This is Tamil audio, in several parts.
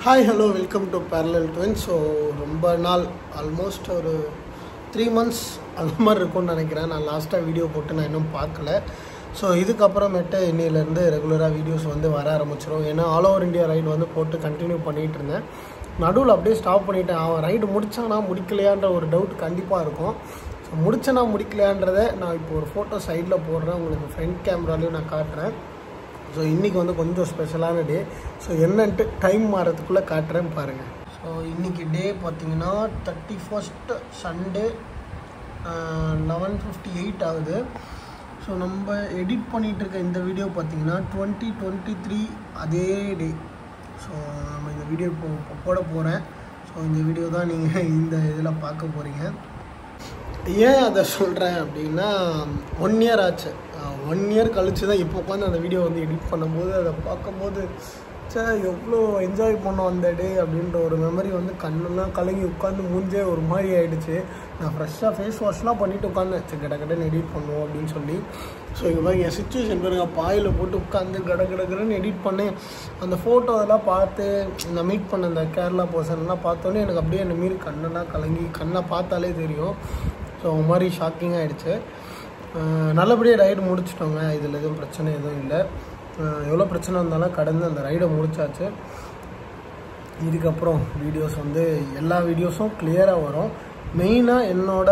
Hi, hello, welcome to Parallel Twins. So, ரொம்ப நாள் ஆல்மோஸ்ட் ஒரு 3 months அந்த மாதிரி இருக்கும்னு நினைக்கிறேன். நான் லாஸ்ட்டாக வீடியோ போட்டு நான் இன்னும் பார்க்கல. ஸோ இதுக்கப்புறமேட்டு இன்னிலேருந்து ரெகுலராக வீடியோஸ் வந்து வர ஆரம்பிச்சிடும். ஏன்னா ஆல் ஓவர் இந்தியா ரைடு வந்து போட்டு கண்டினியூ பண்ணிகிட்டு இருந்தேன். நடுவில் அப்படியே ஸ்டாப் பண்ணிவிட்டேன். அவன் ரைடு முடித்தானா முடிக்கலையான்ற ஒரு டவுட் கண்டிப்பாக இருக்கும். ஸோ முடிச்சனா முடிக்கலையான்றதை நான் இப்போ ஒரு ஃபோட்டோ சைடில் போடுறேன், உங்களுக்கு ஃப்ரண்ட் கேமராலையும் நான் காட்டுறேன். ஸோ இன்றைக்கி வந்து கொஞ்சம் ஸ்பெஷலான டே. ஸோ என்னன்ட்டு டைம் மாறதுக்குள்ளே காட்டுறேன் பாருங்கள். ஸோ இன்றைக்கி டே பார்த்திங்கன்னா 31st சண்டே 11:58 ஆகுது. ஸோ நம்ம எடிட் பண்ணிகிட்ருக்க இந்த வீடியோ பார்த்திங்கன்னா 2023 அதே டே. ஸோ நம்ம இந்த வீடியோ இப்போ போட போகிறேன். ஸோ இந்த வீடியோ தான் நீங்கள் இந்த இதில் பார்க்க போகிறீங்க. ஏன் அதை சொல்கிறேன் அப்படின்னா 1 year ஆச்சு. 1 year கழிச்சு தான் இப்போ உட்காந்து அந்த வீடியோ வந்து எடிட் பண்ணும்போது அதை பார்க்கும்போது எவ்வளோ என்ஜாய் பண்ணோம் அந்த டே அப்படின்ற ஒரு மெமரி வந்து கண்ணெல்லாம் கலங்கி உட்காந்து மூஞ்சே ஒரு மாதிரி ஆகிடுச்சு. நான் ஃப்ரெஷ்ஷாக ஃபேஸ் வாஷ்லாம் பண்ணிவிட்டு உட்காந்தேன், கடன்னு எடிட் பண்ணுவோம் அப்படின்னு சொல்லி. ஸோ இங்கே மாதிரி என் சுச்சுவேஷன் பாருங்க, பாயில் போட்டு உட்காந்து கடன்னு எடிட் பண்ணேன். அந்த ஃபோட்டோ அதெல்லாம் பார்த்து நான் மீட் பண்ண அந்த கேரளா பர்சன்லாம் பார்த்தோன்னே எனக்கு அப்படியே அந்த மாரி கண்ணெல்லாம் கலங்கி, கண்ணை பார்த்தாலே தெரியும். ஸோ ஒரு மாதிரி ஷாக்கிங்காக ஆகிடுச்சு. நல்லபடியாக ரைடு முடிச்சிட்டோங்க. இதில் எதுவும் பிரச்சனை எதுவும் இல்லை. எவ்வளோ பிரச்சனை இருந்தாலும் கடந்து அந்த ரைடை முடிச்சாச்சு. இதுக்கப்புறம் வீடியோஸ் வந்து எல்லா வீடியோஸும் கிளியராக வரும். மெயினாக என்னோட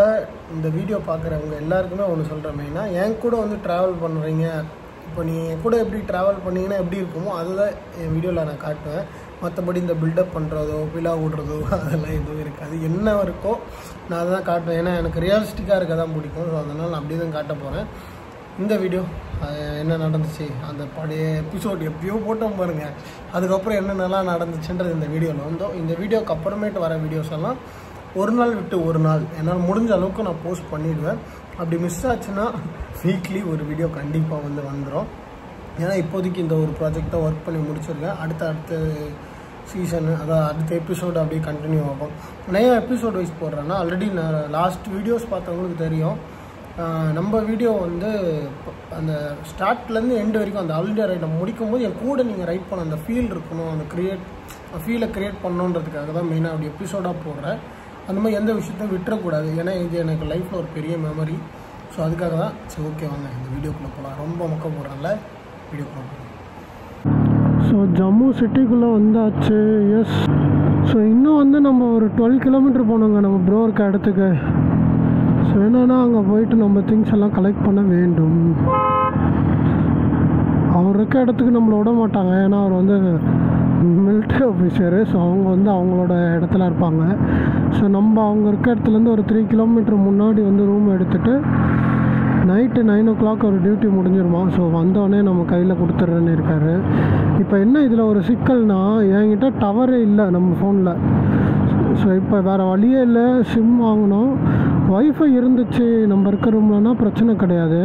இந்த வீடியோ பார்க்குறவங்க எல்லாருக்குமே ஒன்று சொல்கிறேன். மெயினாக என் கூட வந்து ட்ராவல் பண்ணுறீங்க, இப்போ நீங்கள் என் கூட எப்படி ட்ராவல் பண்ணிங்கன்னா எப்படி இருக்குமோ அதுதான் என் வீடியோவில் நான் காட்டுவேன். மற்றபடி இந்த பில்டப் பண்ணுறதோ பிலா விடுறதோ அதெல்லாம் எதுவும் இருக்காது. என்ன இருக்கோ நான் அதை தான் காட்டுவேன். ஏன்னா எனக்கு ரியலிஸ்டிக்காக இருக்க தான் பிடிக்கும். ஸோ அதனால் நான் அப்படி தான் காட்ட போகிறேன். இந்த வீடியோ என்ன நடந்துச்சு, அந்த பழைய எபிசோடு எப்படியோ போட்டோம் பாருங்கள், அதுக்கப்புறம் என்னென்னலாம் நடந்துச்சுன்றது இந்த வீடியோவில் வந்தோம். இந்த வீடியோக்கு அப்புறமேட்டு வர வீடியோஸ் எல்லாம் ஒரு நாள் விட்டு ஒரு நாள் என்னால் முடிஞ்ச அளவுக்கு நான் போஸ்ட் பண்ணிவிடுவேன். அப்படி மிஸ் ஆச்சுன்னா வீக்லி ஒரு வீடியோ கண்டிப்பாக வந்து வந்துடும். ஏன்னா இப்போதைக்கு இந்த ஒரு ப்ராஜெக்டை ஒர்க் பண்ணி முடிச்சிருக்கேன். அடுத்த சீசனு அதாவது அடுத்த எபிசோடு அப்படியே கண்டினியூ ஆகும். நிறைய எபிசோட் வைஸ் போடுறேன்னா ஆல்ரெடி நான் லாஸ்ட் வீடியோஸ் பார்த்தவங்களுக்கு தெரியும். நம்ம வீடியோ வந்து அந்த ஸ்டார்ட்லேருந்து எண்டு வரைக்கும் அந்த ஆல் இண்டியா ரைடை முடிக்கும் போது என் கூட நீங்கள் ரைட் பண்ண அந்த ஃபீல் இருக்கணும், அந்த ஃபீலை க்ரியேட் பண்ணணுன்றதுக்காக தான் மெயினாக அப்படி எபிசோடாக போடுறேன். அந்த மாதிரி எந்த விஷயத்தையும் விட்டுறக்கூடாது. ஏன்னா இது எனக்கு லைஃப்பில் ஒரு பெரிய மெமரி. ஸோ அதுக்காக தான் சரி ஓகே வாங்க இந்த வீடியோக்குள்ளே போகலாம். ரொம்ப மொக்க போடுறேன்ல, வீடியோக்குள்ளே போகலாம். ஸோ ஜம்மு சிட்டிக்குள்ளே வந்தாச்சு. எஸ், ஸோ இன்னும் வந்து நம்ம ஒரு 12 கிலோமீட்டர் போனோங்க நம்ம ப்ரோ இருக்க இடத்துக்கு. ஸோ என்னென்னா அங்கே போயிட்டு நம்ம திங்ஸ் எல்லாம் கலெக்ட் பண்ண வேண்டும். அவர் இருக்க இடத்துக்கு நம்மளை விட மாட்டாங்க. ஏன்னா அவர் வந்து மிலிட்ரி ஆஃபீஸரு. ஸோ அவங்க வந்து அவங்களோட இடத்துல இருப்பாங்க. ஸோ நம்ம அவங்க இருக்க இடத்துலேருந்து ஒரு 3 கிலோமீட்டர் முன்னாடி வந்து ரூம் எடுத்துகிட்டு நைட்டு 9 o'clock ஒரு டியூட்டி முடிஞ்சிருமா. ஸோ வந்தோடனே நம்ம கையில் கொடுத்துட்றேன்னு இருக்கார். இப்போ என்ன இதில் ஒரு சிக்கல்னா, என்கிட்ட டவரே இல்லை நம்ம ஃபோனில். ஸோ இப்போ வேறு வழியே இல்லை, சிம் வாங்கினோம். வைஃபை இருந்துச்சு நம்ம இருக்க ரூம்லனா பிரச்சனை கிடையாது.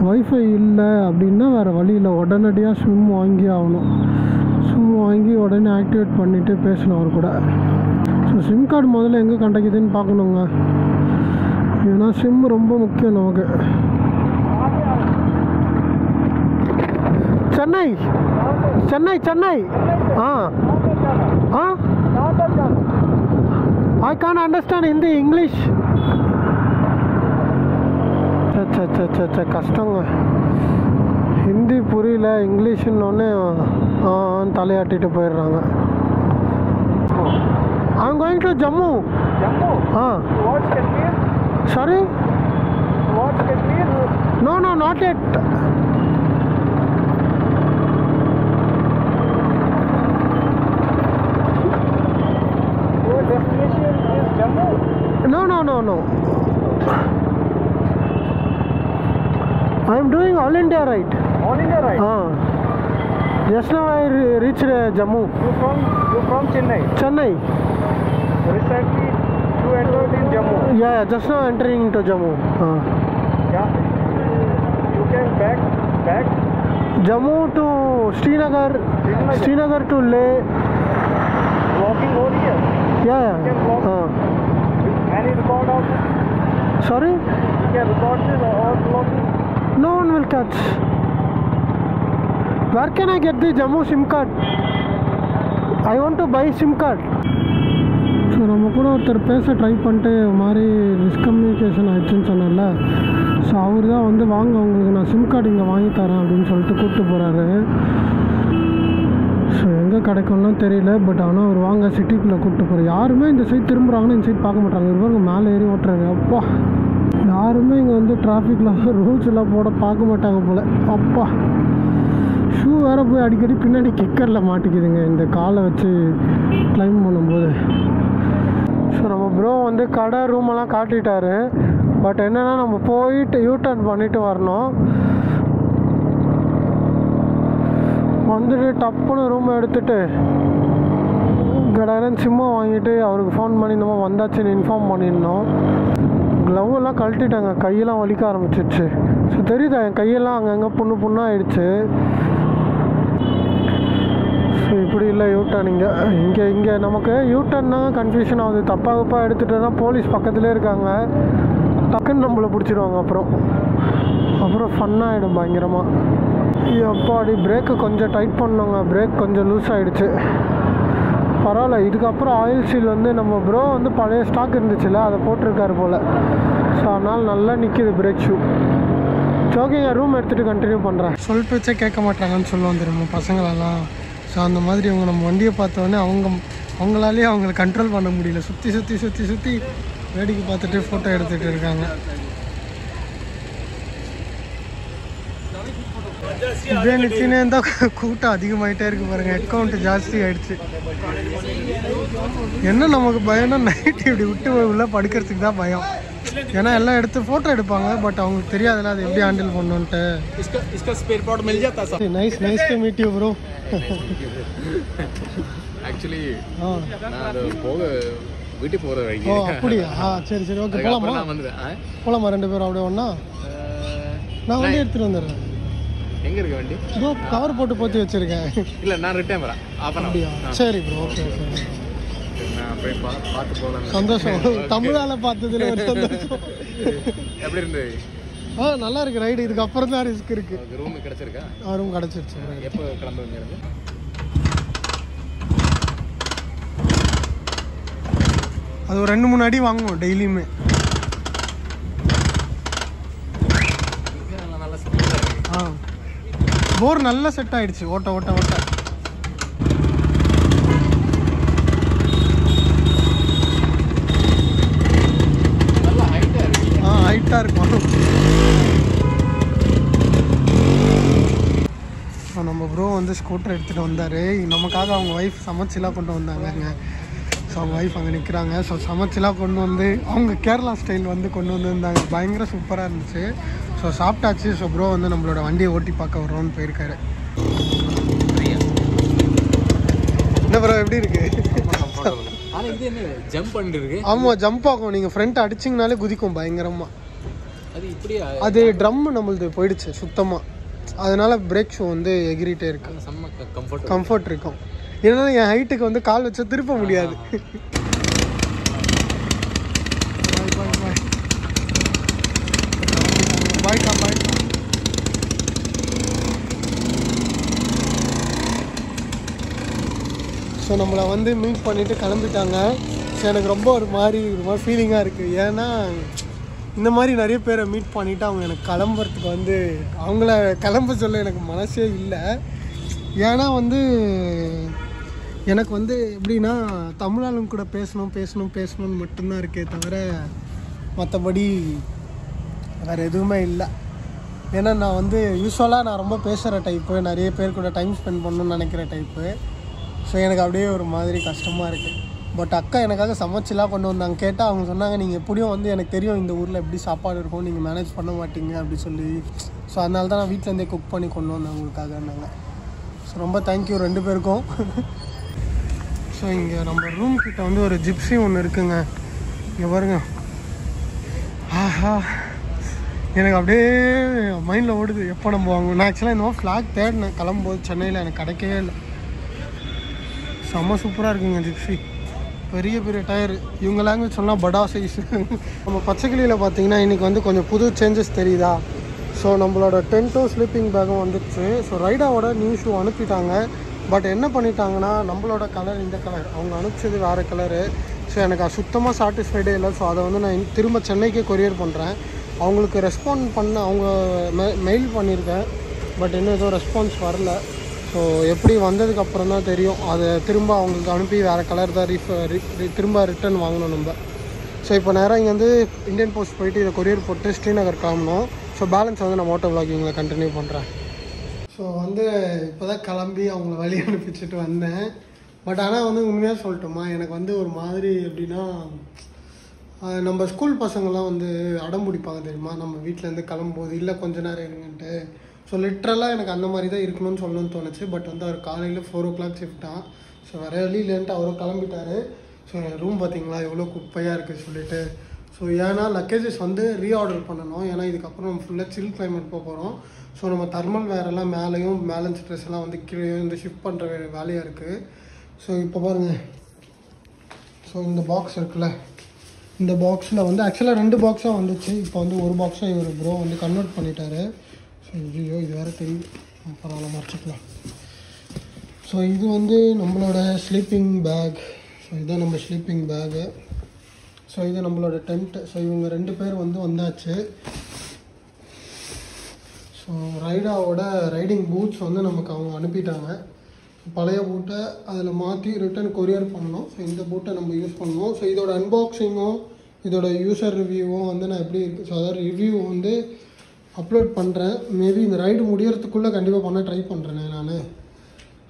வைஃபை இல்லை அப்படின்னா வேறு வழியில் உடனடியாக சிம் வாங்கி ஆகணும். சிம் வாங்கி உடனே ஆக்டிவேட் பண்ணிவிட்டு பேசணும் அவர் கூட. ஸோ சிம் கார்டு முதல்ல எங்கே கிடைக்குதுன்னு பார்க்கணுங்க. ஏன்னா சிம் ரொம்ப முக்கியம் நமக்கு. Chennai Chennai Chennai I can't understand Hindi, English. கஷ்டங்க, ஹிந்தி புரியல, இங்கிலீஷ்னோடனே தலையாட்டிட்டு போயிடுறாங்க. I'm going to Jammu. Towards Kashmir? Sorry? Towards Kashmir? No, not yet. Your destination is Jammu? No. I am doing All India ride. All India ride? Just now I reached Jammu. You from Chennai? Chennai. Recently you entered in Jammu? Yeah, just now entering into Jammu. Yeah. You can back? Jammu to Srinagar to Leh. Walking over here? Yeah. You can walk? Any record of this? Sorry? You can record this or walking? No one will catch. Where can I get the Jammu SIM card? I want to buy SIM card. So நம்ம கூட ஒருத்தர் பேச ட்ரை பண்ணிட்டு மாதிரி மிஸ்கம்யூனிகேஷன் ஆகிடுச்சுன்னு சொன்னேன்ல. ஸோ அவர் தான் வந்து வாங்க உங்களுக்கு நான் சிம் கார்டு இங்கே வாங்கி தரேன் அப்படின்னு சொல்லிட்டு கூப்பிட்டு போகிறாரு. ஸோ எங்கே கிடைக்கும்லாம் தெரியல, பட் ஆனால் அவர் வாங்க சிட்டிக்குள்ளே கூப்பிட்டு போகிறார். யாருமே இந்த சைட் திரும்புகிறாங்கன்னு இந்த சைட் பார்க்க மாட்டாங்க. இவங்க மேலே ஏறி ஓட்டுறாரு. அப்பா, யாருமே இங்கே வந்து டிராஃபிக்கில் ரூல்ஸ் எல்லாம் போட பார்க்க மாட்டாங்க போல். அப்பா, ஷூ வேறு போய் அடிக்கடி பின்னாடி கிக்கரில் மாட்டிக்குதுங்க இந்த காலை வச்சு கிளைம் பண்ணும்போது. ஸோ நம்ம ப்ரோ வந்து கடை ரூமெல்லாம் காட்டிட்டாரு. பட் என்னென்னா நம்ம போயிட்டு யூடர்ன் பண்ணிவிட்டு வரணும். வந்துட்டு டப்புன்னு ரூமை எடுத்துகிட்டு கடையில சிம்மை வாங்கிட்டு அவருக்கு ஃபோன் பண்ணி இந்த மாதிரி வந்தாச்சுன்னு இன்ஃபார்ம் பண்ணியிருந்தோம். க்ளவ் எல்லாம் கழட்டிட்டாங்க, கையெல்லாம் வலிக்க ஆரம்பிச்சிடுச்சு. ஸோ தெரியுதா என் கையெல்லாம் அங்கங்கே புண்ணாக ஆயிடுச்சு. ஸோ இப்படி இல்லை யூட்டர்ன் இங்கே நமக்கு யூட்டர்ன் தான் கன்ஃபியூஷன் ஆகுது. தப்பாக எடுத்துகிட்டோன்னா போலீஸ் பக்கத்துலேயே இருக்காங்க, டக்குன்னு நம்மளை பிடிச்சிடுவாங்க. அப்புறம் ஃபன்னாகிடும் பயங்கரமாக. அப்பாடி பிரேக்கு கொஞ்சம் டைட் பண்ணோங்க, பிரேக் கொஞ்சம் லூஸ் ஆகிடுச்சு. பரவாயில்ல, இதுக்கப்புறம் ஆயில் சீல் வந்து நம்ம ப்ரோ வந்து பழைய ஸ்டாக் இருந்துச்சுல்ல அதை போட்டிருக்காரு போல். ஸோ அதனால் நல்லா நிற்கிது பிரேக் ஷூ. ஓகேங்க, ரூம் எடுத்துகிட்டு கண்டினியூ பண்ணுறேன். சொல் பேச்சே கேட்க மாட்டாங்கன்னு சொல்லுவோம் தெரியுமா பசங்களெல்லாம். ஸோ அந்த மாதிரி அவங்க நம்ம வண்டியை பார்த்தோன்னே அவங்களாலே அவங்கள கண்ட்ரோல் பண்ண முடியல. சுற்றி வேடிக்கை பார்த்துட்டு ஃபோட்டோ எடுத்துகிட்டு இருக்காங்க. இப்படியே நிற்கினே இருந்தால் கூட்டம் அதிகமாகிட்டே இருக்கு பாருங்கள். ஹெட் கவுண்ட் ஜாஸ்தி ஆகிடுச்சு. என்ன நமக்கு பயம்னா நைட்டு இப்படி விட்டு உள்ளே படுக்கிறதுக்கு தான் பயம். ஏன்னா எல்லாம் எடுத்து ஃபோட்டோ எடுப்பாங்க, பட் அவங்களுக்கு தெரியாதுல்ல அது எப்படி ஹேண்டில் பண்ணணுன்ட்டு. Nice to meet you bro. Actually வீட்டுக்கு போகிற வழி. ஓ அப்படியா? சரி ஓகே, போகலாமா ரெண்டு பேரும் அப்படியே ஒன்றா? நான் வண்டி எடுத்துகிட்டு வந்துடுறேன். எங்கே இருக்கு வண்டி? இதோ கவர் போட்டு போத்தி வச்சுருக்கேன். இல்லை நான் ரிட்டர்ன் வரேன். அப்படியா? சரி ப்ரோ, ஓகே. நான் போய் பார்த்து போகலாம். சந்தோஷம், தமிழால் பார்த்ததுல ஒரு சந்தோஷம். எப்படி இருந்தது? நல்லா இருக்கு ரைடு. இதுக்கப்புறம் தான் ரிஸ்க் இருக்கு. ரூம் கிடச்சிருக்கா? ரூம் கிடச்சிருச்சு. எப்போ கிளம்புவீங்க? அது ஒரு 2-3 அடி வாங்குவோம் டெய்லியுமே. போர் நல்லா செட் ஆயிடுச்சு. ஓட்ட ஹைட்டாக இருக்கும். நம்ம ப்ரோ வந்து ஸ்கூட்டர் எடுத்துகிட்டு வந்தார். நமக்காக அவங்க ஒய்ஃப் சமைச்செல்லாம் கொண்டு வந்தாங்க. ஸோ அவங்க ஒய்ஃப் அங்கே நிற்கிறாங்க. ஸோ சமைச்செல்லாம் கொண்டு வந்து அவங்க கேரளா ஸ்டைல் வந்து கொண்டு வந்துருந்தாங்க. பயங்கர சூப்பராக இருந்துச்சு. ஸோ சாப்பிட்டாச்சு. ஸோ ப்ரோ வந்து நம்மளோட வண்டியை ஓட்டி பார்க்க வரோன்னு போயிருக்காரு. என்ன ப்ரோ எப்படி இருக்கு? ஆமாம், ஜம்ப் ஆகும். நீங்கள் ஃப்ரண்ட் அடிச்சிங்கனாலே குதிக்கும் பயங்கரமாக. அது ட்ரம் நம்மளது போயிடுச்சு சுத்தமாக. அதனால பிரேக் ஷூ வந்து எகிரிட்டே இருக்கு. கம்ஃபர்ட் இருக்கும். ஏன்னா என் ஹைட்டுக்கு வந்து கால் வச்சா திருப்ப முடியாது. பாய்க்கா. ஸோ நம்மளை வந்து மீட் பண்ணிவிட்டு கிளம்பிட்டாங்க. ஸோ எனக்கு ரொம்ப ஒரு மாதிரி ஃபீலிங்காக இருக்குது. ஏன்னா இந்த மாதிரி நிறைய பேரை மீட் பண்ணிவிட்டு அவங்க எனக்கு கிளம்புறதுக்கு வந்து அவங்கள கிளம்ப சொல்ல எனக்கு மனசே இல்லை. ஏன்னா வந்து எனக்கு வந்து எப்படின்னா தமிழாளுங்க கூட பேசணும்னு மட்டும்தான் இருக்கே தவிர மற்றபடி வேறு எதுவுமே இல்லை. ஏன்னா நான் வந்து யூஸ்வலாக நான் ரொம்ப பேசுகிற டைப்பு, நிறைய பேர் கூட டைம் ஸ்பெண்ட் பண்ணணும்னு நினைக்கிற டைப்பு. ஸோ எனக்கு அப்படியே ஒரு மாதிரி கஷ்டமாக இருக்குது. பட் அக்கா எனக்காக சமைச்செல்லாம் கொண்டு வந்தாங்க. கேட்டால் அவங்க சொன்னாங்க, நீங்கள் எப்படியும் வந்து எனக்கு தெரியும் இந்த ஊரில் எப்படி சாப்பாடு இருக்கும், நீங்கள் மேனேஜ் பண்ண மாட்டீங்க அப்படி சொல்லி. ஸோ அதனால தான் நான் வீட்டிலேருந்தே குக் பண்ணி கொண்டு வந்தேன் உங்களுக்காகன்னாங்க. ஸோ ரொம்ப தேங்க்யூ 2 பேருக்கும். ஸோ இங்கே நம்ம ரூம் கிட்ட வந்து ஒரு ஜிப்ஸி ஒன்று இருக்குங்க. இங்கே பாருங்க. ஆஹா, எனக்கு அப்படியே மைண்டில் ஓடுது எப்போ நம்ம வாங்குவோம். நான் ஆக்சுவலாக இந்த மாதிரி ஃப்ளாக் தேடினேன் கிளம்பும்போது சென்னையில், எனக்கு கிடைக்கவே இல்லை. செம்ம சூப்பராக இருக்குங்க ஜிப்ஸி. பெரிய டயர். இவங்க லாங்குவேஜ் சொன்னால் படா சைஸ். நம்ம பச்சைக்கிளியில் பார்த்தீங்கன்னா இன்றைக்கி வந்து கொஞ்சம் புது சேஞ்சஸ் தெரியுதா. ஸோ நம்மளோட டென்ட்டோ ஸ்லீப்பிங் பேக்கும் வந்துடுச்சு. ஸோ ரைடாவோட நியூ ஷூ அனுப்பிட்டாங்க. பட் என்ன பண்ணிட்டாங்கன்னா நம்மளோட கலர் இந்த கலர், அவங்க அனுப்பிச்சது வேறு கலரு. ஸோ எனக்கு அது சுத்தமாக சாட்டிஸ்ஃபைடே இல்லை. ஸோ அதை வந்து நான் திரும்ப சென்னைக்கே கொரியர் பண்ணுறேன். அவங்களுக்கு ரெஸ்பாண்ட் பண்ண அவங்க மெயில் பண்ணியிருக்கேன், பட் இன்னும் எதுவும் ரெஸ்பான்ஸ் வரல. ஸோ எப்படி வந்ததுக்கப்புறம் தான் தெரியும். அதை திரும்ப அவங்களுக்கு அனுப்பி வேறு கலர் தான் திரும்ப ரிட்டன் வாங்கணும் நம்ம. ஸோ இப்போ நேராக இங்கே வந்து இந்தியன் போஸ்ட் போயிட்டு இதை கொரியர் போட்டு ஸ்ரீநகர் கிளம்பணும். ஸோ பேலன்ஸ் வந்து நான் மோட்டோ விளாகிங்கில் கண்டினியூ பண்ணுறேன். ஸோ வந்து இப்போ தான் கிளம்பி அவங்கள வழி அனுப்பிச்சிட்டு வந்தேன். பட் ஆனால் வந்து உண்மையாக சொல்லட்டுமா, எனக்கு வந்து ஒரு மாதிரி எப்படின்னா, நம்ம ஸ்கூல் பசங்கள்லாம் வந்து அடம் பிடிப்பாங்க தெரியுமா, நம்ம வீட்டிலேருந்து கிளம்பும்போது இல்லை கொஞ்ச நேரம் இருங்கன்ட்டு. ஸோ லிட்ரலாக எனக்கு அந்த மாதிரி தான் இருக்கணும்னு சொல்லணும்னு தோணுச்சு. பட் வந்து அவர் காலையில் 4 o'clock ஷிஃப்ட்டான். ஸோ வேறு வழியிலேன்ட்டு அவரும் கிளம்பிட்டார். ஸோ ரூம் பார்த்திங்களா எவ்வளோ குப்பையாக இருக்குது சொல்லிட்டு. ஸோ ஏன்னா லக்கேஜஸ் வந்து ரீஆர்டர் பண்ணணும். ஏன்னா இதுக்கப்புறம் நம்ம ஃபுல்லாக சில் கிளைமேட் போக போகிறோம். ஸோ நம்ம தெர்மல் வேரெல்லாம் மேலேயும் பேலன்ஸ் ட்ரெஸ் எல்லாம் வந்து கீழே வந்து ஷிஃப்ட் பண்ணுற வேலையாக இருக்குது. ஸோ இப்போ பாருங்கள், ஸோ இந்த பாக்ஸ் இருக்குல்ல, இந்த பாக்ஸில் வந்து ஆக்சுவலாக 2 பாக்ஸாக வந்துச்சு. இப்போ வந்து ஒரு பாக்ஸாக இவர் ப்ரோ வந்து கன்வெர்ட் பண்ணிட்டாரு. ஸோ ஐயோ இது வேறு தெரியும், பரவாயில்ல மறைச்சிக்கலாம். ஸோ இது வந்து நம்மளோட ஸ்லீப்பிங் பேக். ஸோ இதுதான் நம்ம ஸ்லீப்பிங் பேகு. ஸோ இது நம்மளோட டென்ட். ஸோ இவங்க 2 பேர் வந்து வந்தாச்சு. ஸோ ரைடாவோட ரைடிங் பூட்ஸ் வந்து நமக்கு அவங்க அனுப்பிட்டாங்க. பழைய பூட்டை அதில் மாற்றி ரிட்டன் கொரியர் பண்ணணும். ஸோ இந்த பூட்டை நம்ம யூஸ் பண்ணணும். ஸோ இதோட அன்பாக்சிங்கும் இதோட யூசர் ரிவ்யூவும் வந்து நான் எப்படி இருக்குது, ஸோ அதாவது ரிவ்யூ வந்து அப்லோட் பண்ணுறேன். மேபி இந்த ரைடு முடியறதுக்குள்ளே கண்டிப்பாக பண்ண ட்ரை பண்ணுறேன் நான்.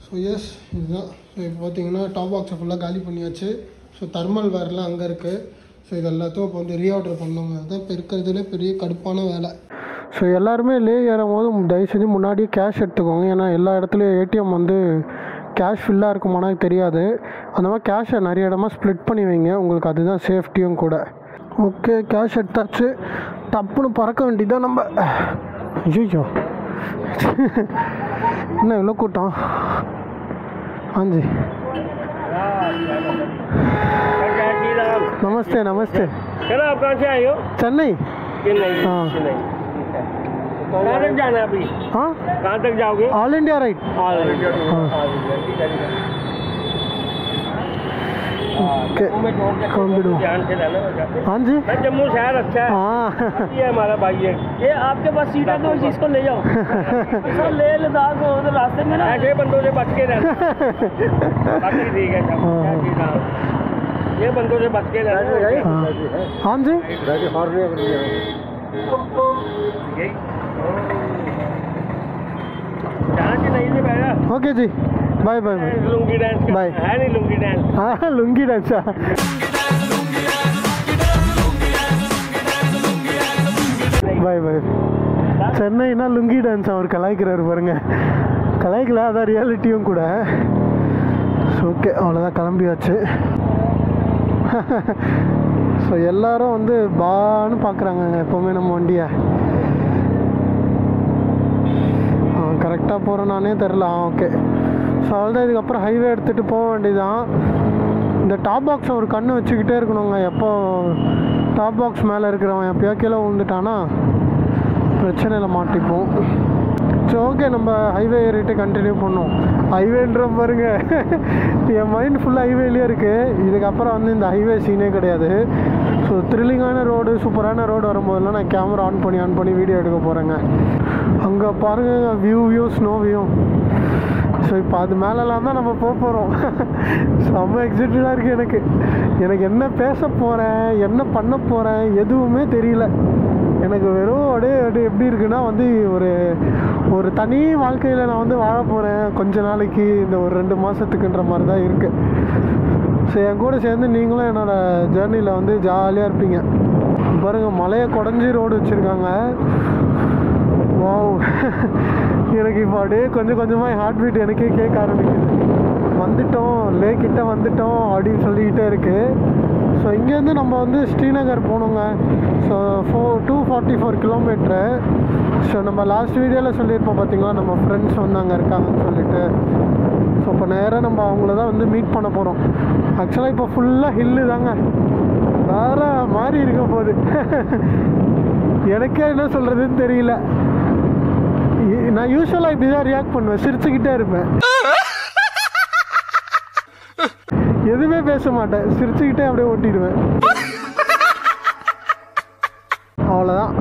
ஸோ எஸ் இதுதான். ஸோ இப்போ பார்த்தீங்கன்னா டாப் பாக்ஸை ஃபுல்லாக காலி பண்ணியாச்சு. ஸோ தெர்மல் வேர்லாம் அங்கே இருக்குது. ஸோ இது எல்லாத்தையும் இப்போ வந்து ரீஆர்டர் பண்ணவங்க தான் இப்போ இருக்கிறதுலே பெரிய கடுப்பான வேலை. ஸோ எல்லாருமே லே ஏறும் போது தயவு செஞ்சு முன்னாடியே கேஷ் எடுத்துக்கோங்க. ஏன்னா எல்லா இடத்துலையும் ஏடிஎம் வந்து கேஷ் ஃபில்லாக இருக்குமானா தெரியாது. அந்த மாதிரி கேஷை நிறைய இடமா ஸ்ப்ளிட் பண்ணி வைங்க, உங்களுக்கு அதுதான் சேஃப்டியும் கூட. ஓகே கேஷ் எடுத்தாச்சு, டப்புன்னு பறக்க வேண்டியதான் நம்ம. ஐயோ என்ன இவ்வளோ கூட்டம். ஆஞ்சி नमस्ते नमस्ते। चलो आप कहाँ से आए हो? चेन्नई। हाँ कहाँ तक जाना है अभी? हाँ कहाँ तक जाओगे? All India ride. All India. ध्यान से रहना। हाँ जी जम्मू शहर अच्छा है। हाँ ये हमारा भाई है। ये आपके पास सीट है तो इस चीज को ले जाओ। सर ले लद्दाख हो तो रास्ते में ना ऐसे बंदों से बच के रहना। बाकी ठीक है ये बंदों से बच के रहना। हाँ जी नहीं बैठा। ओके जी bye bye bye. Lungi dance bye. है नहीं लुंगी डांस। हाँ लुंगी डांस பாய் பாய். சென்னைனா லுங்கி டான்ஸ் அவர் கலாய்க்கிறாரு பாருங்க. கலாய்க்கல, அதான் ரியாலிட்டியும் கூட. ஓகே அவ்வளோதான், கிளம்பியாச்சு. ஸோ எல்லோரும் வந்து பான்னு பார்க்குறாங்க எப்போவுமே நம்ம வண்டியை. கரெக்டாக போகிறேன்னானே தெரில. ஓகே ஸோ அவ்வளோதான். இதுக்கப்புறம் ஹைவே எடுத்துகிட்டு போக வேண்டியதான். இந்த டாப் பாக்ஸை ஒரு கண்ணு வச்சுக்கிட்டே இருக்கணுங்க. எப்போ டாப் பாக்ஸ் மேலே இருக்கிறவன் எப்போயோ கீழே விழுந்துட்டானா பிரச்சனையில் மாட்டிப்போம். சரி ஓகே நம்ம ஹைவே ஏறிட்டு கண்டினியூ பண்ணோம். ஹைவேன்ற பாருங்க, என் மைண்ட் ஃபுல்லாக ஹைவேலேயே இருக்குது. இதுக்கப்புறம் வந்து இந்த ஹைவே சீனே கிடையாது. ஸோ த்ரில்லிங்கான ரோடு, சூப்பரான ரோடு வரும்போதெல்லாம் நான் கேமரா ஆன் பண்ணி வீடியோ எடுக்க போகிறேங்க. அங்கே பாருங்க வியூ ஸ்னோ வியூ. ஸோ இப்போ அது மேலெலாம் தான் நம்ம போக போகிறோம். செம்ம எக்ஸைட்டடாக இருக்குது எனக்கு என்ன பேச போகிறேன், என்ன பண்ண போகிறேன் எதுவுமே தெரியல. எனக்கு வெறும் அப்படியே எப்படி இருக்குன்னா வந்து ஒரு தனி வாழ்க்கையில் நான் வந்து வாழ போகிறேன் கொஞ்ச நாளைக்கு, இந்த ஒரு 2 மாதத்துக்குன்ற மாதிரி தான் இருக்குது. ஸோ என் கூட சேர்ந்து நீங்களும் என்னோடய ஜேர்னியில் வந்து ஜாலியாக இருப்பீங்க. பாருங்கள் மலையை குடஞ்சி ரோடு வச்சுருக்காங்க. வாவ் எனக்கு இப்போ அப்படியே கொஞ்சமாக ஹார்ட் பீட் எனக்கே கேட்க ஆரம்பிக்குது. வந்துட்டோம் லே கிட்ட வந்துட்டோம் அப்படின்னு சொல்லிக்கிட்டே இருக்குது. ஸோ இங்கேருந்து நம்ம வந்து ஸ்ரீநகர் போகணுங்க. So 244 kilometre. ஸோ நம்ம லாஸ்ட் வீடியோவில் சொல்லியிருப்போம் பார்த்தீங்களா, நம்ம ஃப்ரெண்ட்ஸ் வந்து அங்கே இருக்காங்கன்னு சொல்லிட்டு. ஸோ இப்போ நேராக நம்ம அவங்கள தான் வந்து மீட் பண்ண போகிறோம். ஆக்சுவலாக இப்போ ஃபுல்லாக ஹில்லு தாங்க, வேறு மாதிரி இருக்க போகுது. எனக்கே என்ன சொல்கிறதுன்னு தெரியல. நான் யூஸ்வலாக இப்படி தான் ரியாக்ட் பண்ணுவேன், சிரிச்சுக்கிட்டே இருப்பேன். எதுவுமே பேச மாட்டேன், சிரிச்சுக்கிட்டே அப்படியே ஓட்டிடுவேன். அவ்வளோதான்,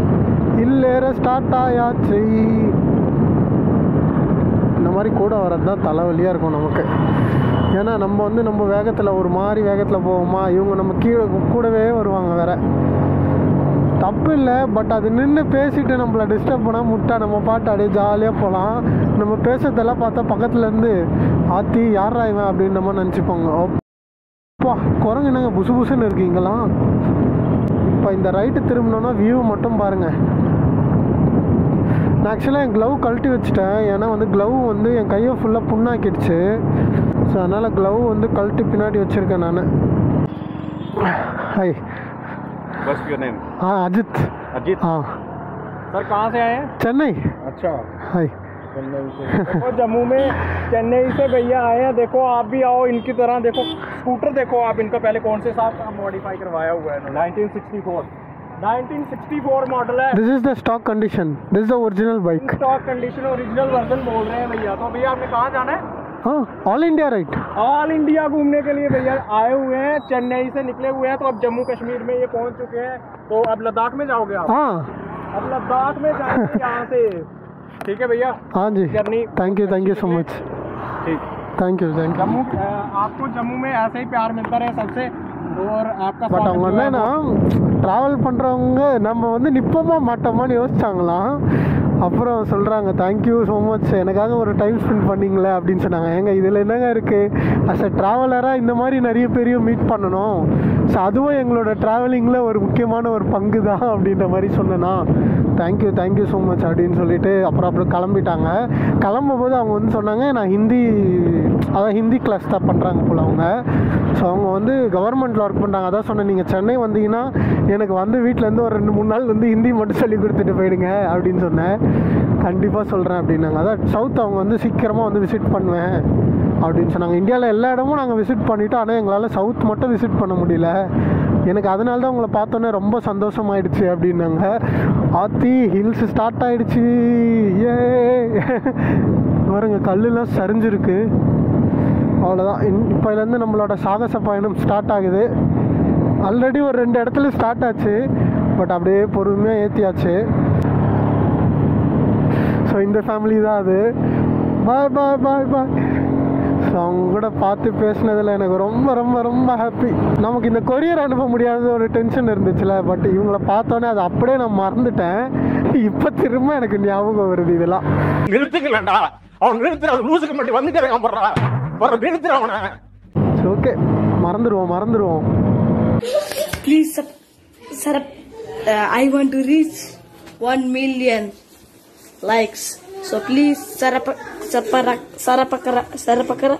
இல்லேற ஸ்டார்ட் ஆயாச்சு. இந்த மாதிரி கூட வர்றது தான் தலைவலியாக இருக்கும் நமக்கு. ஏன்னா நம்ம வேகத்தில் ஒரு மாதிரி வேகத்தில் போவோமா, இவங்க நம்ம கீழே கூடவே வருவாங்க. வேற தப்பு இல்லை, பட் அது நின்று பேசிட்டு நம்மளை டிஸ்டர்ப் பண்ணால் முட்டா நம்ம பாட்டு அப்படியே ஜாலியாக போகலாம். நம்ம பேசுறதெல்லாம் பார்த்தா பக்கத்துலேருந்து ஆத்தி யாரா இவன் அப்படின்னு நம்ம நினச்சிப்போங்க. அப்பா குரங்கு என்னங்க புசு புசுன்னு இருக்கீங்களாம். இப்போ இந்த ரைட்டு திரும்பினோன்னா வியூ மட்டும் பாருங்கள். நான் ஆக்சுவலாக என் க்ளவ் கழட்டி வச்சுட்டேன். ஏன்னா க்ளவ் என் கையை ஃபுல்லாக புண்ணாக்கிடுச்சு. ஸோ அதனால் க்ளவ் கழட்டி பின்னாடி வச்சுருக்கேன் நான். ஹாய். What's your name? हाँ अजित. अजित. हाँ सर कहाँ से आए हैं? चेन्नई. अच्छा, हाय. चेन्नई से। देखो जम्मू में चेन्नई से भैया आए हैं। देखो आप भी आओ इनकी तरह। देखो स्कूटर देखो आप इनका पहले कौन से साल का मॉडिफाई करवाया हुआ है। 1964 मॉडल है। This is the stock condition. This is the original bike. Stock condition original version बोल रहे हैं भैया। तो भैया आपने कहाँ जाना है? हाँ all India right. All India घूमने के लिए भैया आए हुए हैं। चेन्नई से निकले हुए हैं, तो अब जम्मू कश्मीर में ये पहुंच चुके हैं। तो अब लद्दाख में जाओगे आप? हाँ अब लद्दाख में जाएंगे यहाँ से। ठीक है भैया? हाँ जी. Journey thank you so much. ठीक. Thank you. जम्मू आपको जम्मू में ऐसे ही प्यार मिलता रहे सबसे। और आपका பட் அவங்க என்னன்னா ட்ராவல் பண்ணுறவங்க நம்ம நிற்போமா மாட்டோமான்னு யோசிச்சாங்களாம். அப்புறம் சொல்கிறாங்க தேங்க்யூ ஸோ மச், எனக்காக ஒரு டைம் ஸ்பெண்ட் பண்ணிங்களே அப்படின்னு சொன்னாங்க. ஏங்க இதில் என்னங்க இருக்குது, அஸ் அ ட்ராவலராக இந்த மாதிரி நிறைய பேரையும் மீட் பண்ணணும். ஸோ அதுவும் எங்களோட ட்ராவலிங்கில் ஒரு முக்கியமான ஒரு பங்கு தான் அப்படின்ற மாதிரி சொன்னேன்னா தேங்க்யூ ஸோ மச் அப்படின்னு சொல்லிட்டு அப்புறம் கிளம்பிட்டாங்க. கிளம்பும்போது அவங்க சொன்னாங்க நான் ஹிந்தி கிளாஸ் தான் பண்ணுறாங்க போல் அவங்க. ஸோ அவங்க கவர்மெண்ட்டில் ஒர்க் பண்ணுறாங்க. அதான் சொன்னேன், நீங்கள் சென்னை வந்தீங்கன்னா எனக்கு வீட்டிலேருந்து ஒரு 2-3 நாள் ஹிந்தி மட்டும் சொல்லி கொடுத்துட்டு போயிடுங்க அப்படின்னு சொன்னேன். கண்டிப்பாக சொல்கிறேன் அப்படின்னாங்க. அதான் சவுத் அவங்க சீக்கிரமாக விசிட் பண்ணுவேன் அப்படின்னு சொன்னாங்க. இந்தியாவில் எல்லா இடமும் நாங்கள் விசிட் பண்ணிவிட்டோம், ஆனால் எங்களால் சவுத் மட்டும் விசிட் பண்ண முடியல. எனக்கு அதனால தான் உங்களை பார்த்தோன்னே ரொம்ப சந்தோஷமாயிடுச்சு அப்படின்னாங்க. ஆத்தி ஹில்ஸ் ஸ்டார்ட் ஆகிடுச்சு. ஏ பாருங்க கல்லுலாம் சரிஞ்சிருக்கு. அவ்வளோதான், இப்போலேருந்து நம்மளோட சாகச பயணம் ஸ்டார்ட் ஆகுது. ஆல்ரெடி ஒரு 2 இடத்துல ஸ்டார்ட் ஆச்சு, பட் அப்படியே பொறுமையாக ஏற்றியாச்சு. ஸோ இந்த ஃபேமிலி தான் அது. பாய் பாய் பாய் பாய். ஸோ அவங்க கூட பார்த்து பேசினதில் எனக்கு ரொம்ப ரொம்ப ரொம்ப ஹாப்பி. நமக்கு இந்த கொரியர் அனுப்ப முடியாத ஒரு டென்ஷன் இருந்துச்சுல, பட் இவங்களை பார்த்தோன்னே அதை அப்படியே நான் மறந்துட்டேன். இப்போ திரும்ப எனக்கு ஞாபகம் வருது இதெல்லாம். நிறுத்துக்கலடா அவன் நிறுத்துற லூசுக்கு மட்டும் வந்துட்டேன் போடுறா வர நிறுத்துற அவனை. ஓகே மறந்துடுவோம். Please sir, I want to reach 1 million likes. So please sarapakara